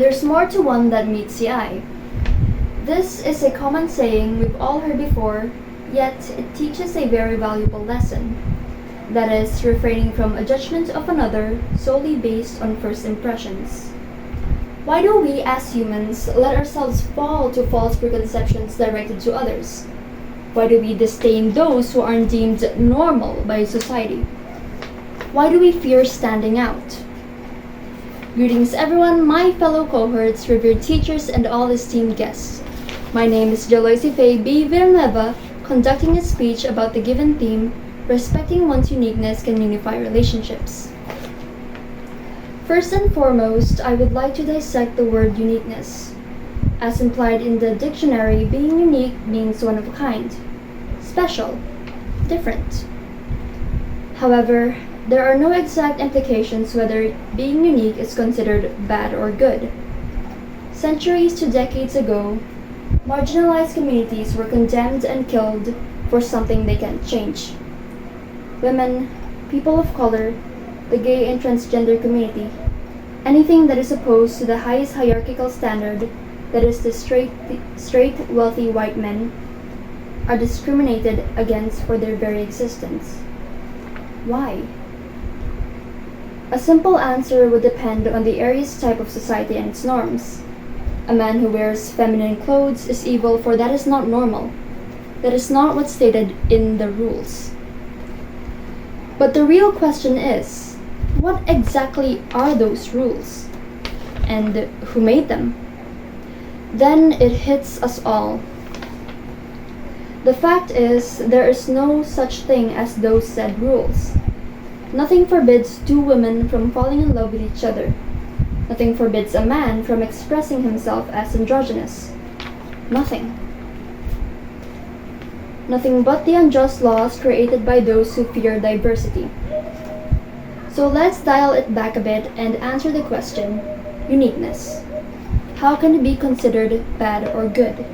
There's more to one than meets the eye. This is a common saying we've all heard before, yet it teaches a very valuable lesson. That is, refraining from a judgment of another solely based on first impressions. Why do we as humans let ourselves fall to false preconceptions directed to others? Why do we disdain those who aren't deemed normal by society? Why do we fear standing out? Greetings everyone, my fellow cohorts, revered teachers, and all esteemed guests. My name is Jeloisi Faye B. Villanueva, conducting a speech about the given theme, Respecting One's Uniqueness Can Unify Relationships. First and foremost, I would like to dissect the word uniqueness. As implied in the dictionary, being unique means one of a kind, special, different. However, there are no exact implications whether being unique is considered bad or good. Centuries to decades ago, marginalized communities were condemned and killed for something they can't change. Women, people of color, the gay and transgender community, anything that is opposed to the highest hierarchical standard, that is the straight, wealthy white men, are discriminated against for their very existence. Why? A simple answer would depend on the area's type of society and its norms. A man who wears feminine clothes is evil, for that is not normal. That is not what's stated in the rules. But the real question is, what exactly are those rules? And who made them? Then it hits us all. The fact is, there is no such thing as those said rules. Nothing forbids two women from falling in love with each other. Nothing forbids a man from expressing himself as androgynous. Nothing. Nothing but the unjust laws created by those who fear diversity. So let's dial it back a bit and answer the question, uniqueness. How can it be considered bad or good?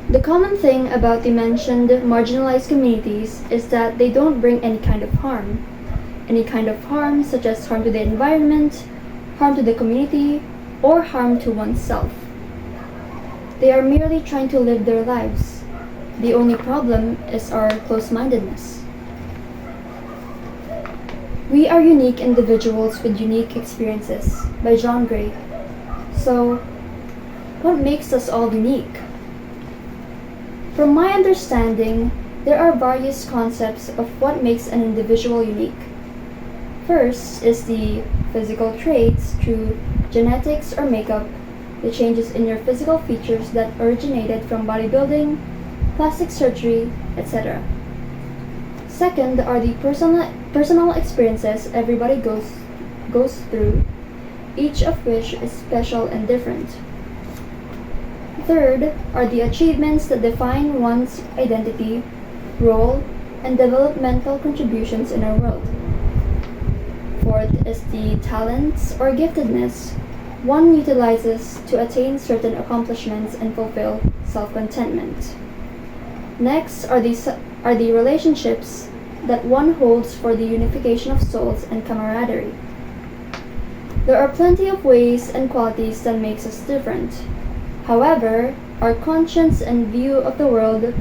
The common thing about the mentioned marginalized communities is that they don't bring any kind of harm. Any kind of harm such as harm to the environment, harm to the community, or harm to oneself. They are merely trying to live their lives. The only problem is our close-mindedness. We are unique individuals with unique experiences, by John Gray. So, what makes us all unique? From my understanding, there are various concepts of what makes an individual unique. First is the physical traits through genetics or makeup, the changes in your physical features that originated from bodybuilding, plastic surgery, etc. Second are the personal experiences everybody goes through, each of which is special and different. Third are the achievements that define one's identity, role, and developmental contributions in our world. Fourth is the talents or giftedness one utilizes to attain certain accomplishments and fulfill self-contentment. Next are the relationships that one holds for the unification of souls and camaraderie. There are plenty of ways and qualities that makes us different. However, our conscience and view of the world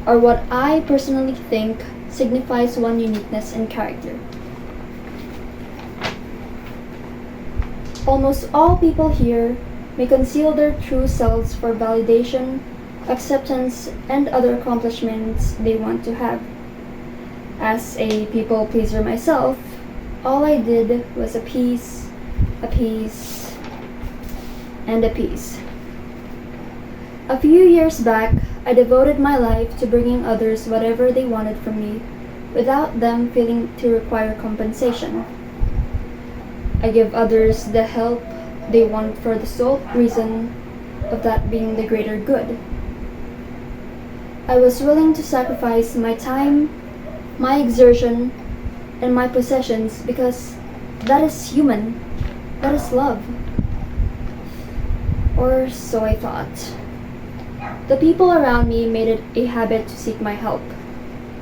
are what I personally think signifies one's uniqueness and character. Almost all people here may conceal their true selves for validation, acceptance, and other accomplishments they want to have. As a people pleaser myself, all I did was appease, and appease. A few years back, I devoted my life to bringing others whatever they wanted from me, without them feeling to require compensation. I give others the help they want for the sole reason of that being the greater good. I was willing to sacrifice my time, my exertion, and my possessions because that is human, that is love. Or so I thought. The people around me made it a habit to seek my help.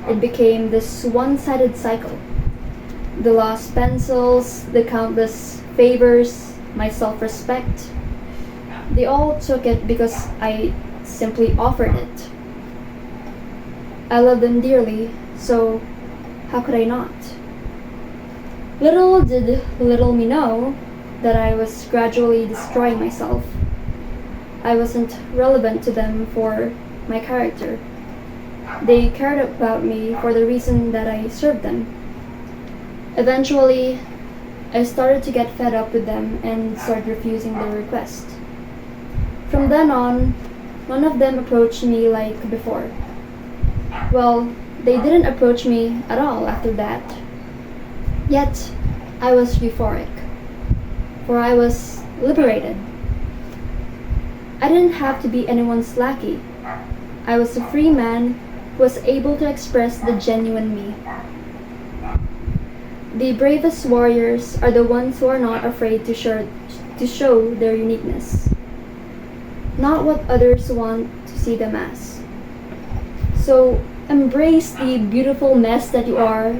It became this one-sided cycle. The lost pencils, the countless favors, my self-respect. They all took it because I simply offered it. I love them dearly, so how could I not? Little did little me know that I was gradually destroying myself. I wasn't relevant to them for my character. They cared about me for the reason that I served them. Eventually, I started to get fed up with them and started refusing their request. From then on, none of them approached me like before. Well, they didn't approach me at all after that. Yet, I was euphoric, for I was liberated. I didn't have to be anyone's lackey. I was a free man who was able to express the genuine me. The bravest warriors are the ones who are not afraid to show their uniqueness, not what others want to see them as. So embrace the beautiful mess that you are,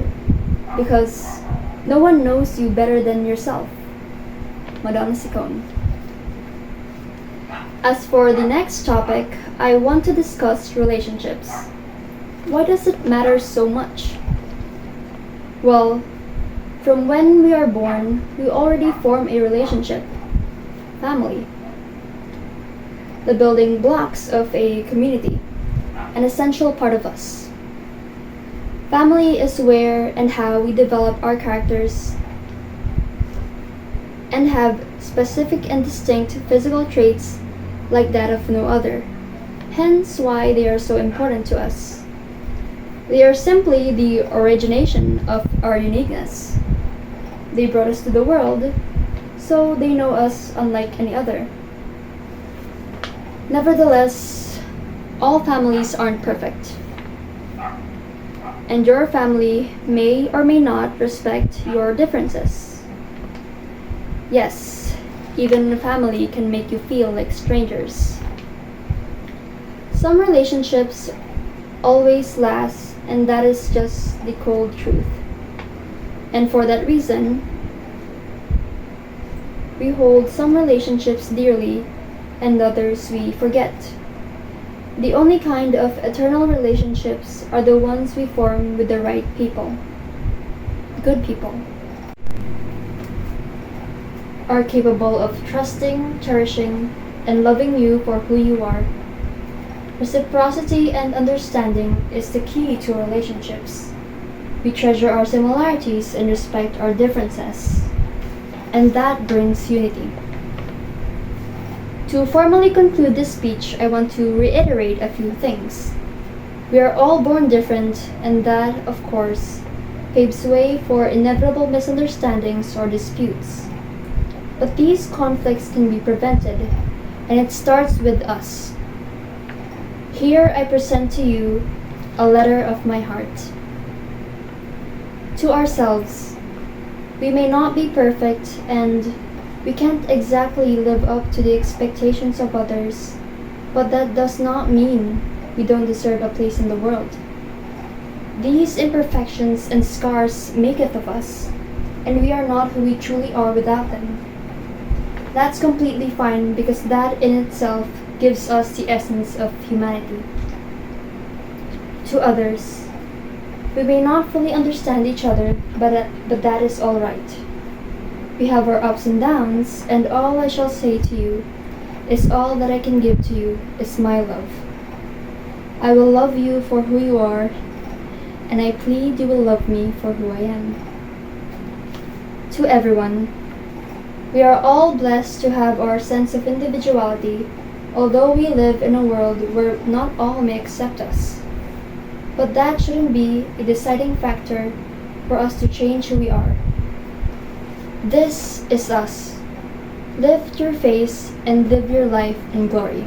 because no one knows you better than yourself. Madonna Sicone. As for the next topic, I want to discuss relationships. Why does it matter so much? Well, from when we are born, we already form a relationship. Family. The building blocks of a community. An essential part of us. Family is where and how we develop our characters and have specific and distinct physical traits like that of no other. Hence why they are so important to us. They are simply the origination of our uniqueness. They brought us to the world, so they know us unlike any other. Nevertheless, all families aren't perfect. And your family may or may not respect your differences. Yes, even family can make you feel like strangers. Some relationships always last, and that is just the cold truth. And for that reason, we hold some relationships dearly and others we forget. The only kind of eternal relationships are the ones we form with the right people. Good people are capable of trusting, cherishing, and loving you for who you are. Reciprocity and understanding is the key to relationships. We treasure our similarities and respect our differences, and that brings unity. To formally conclude this speech, I want to reiterate a few things. We are all born different, and that, of course, paves way for inevitable misunderstandings or disputes. But these conflicts can be prevented, and it starts with us. Here I present to you a letter of my heart. To ourselves, we may not be perfect, and we can't exactly live up to the expectations of others, but that does not mean we don't deserve a place in the world. These imperfections and scars make it of us, and we are not who we truly are without them. That's completely fine, because that in itself gives us the essence of humanity. To others, we may not fully understand each other, but that is all right. We have our ups and downs, and all I shall say to you is all that I can give to you is my love. I will love you for who you are, and I plead you will love me for who I am. To everyone, we are all blessed to have our sense of individuality, although we live in a world where not all may accept us. But that shouldn't be a deciding factor for us to change who we are. This is us. Lift your face and live your life in glory.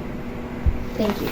Thank you.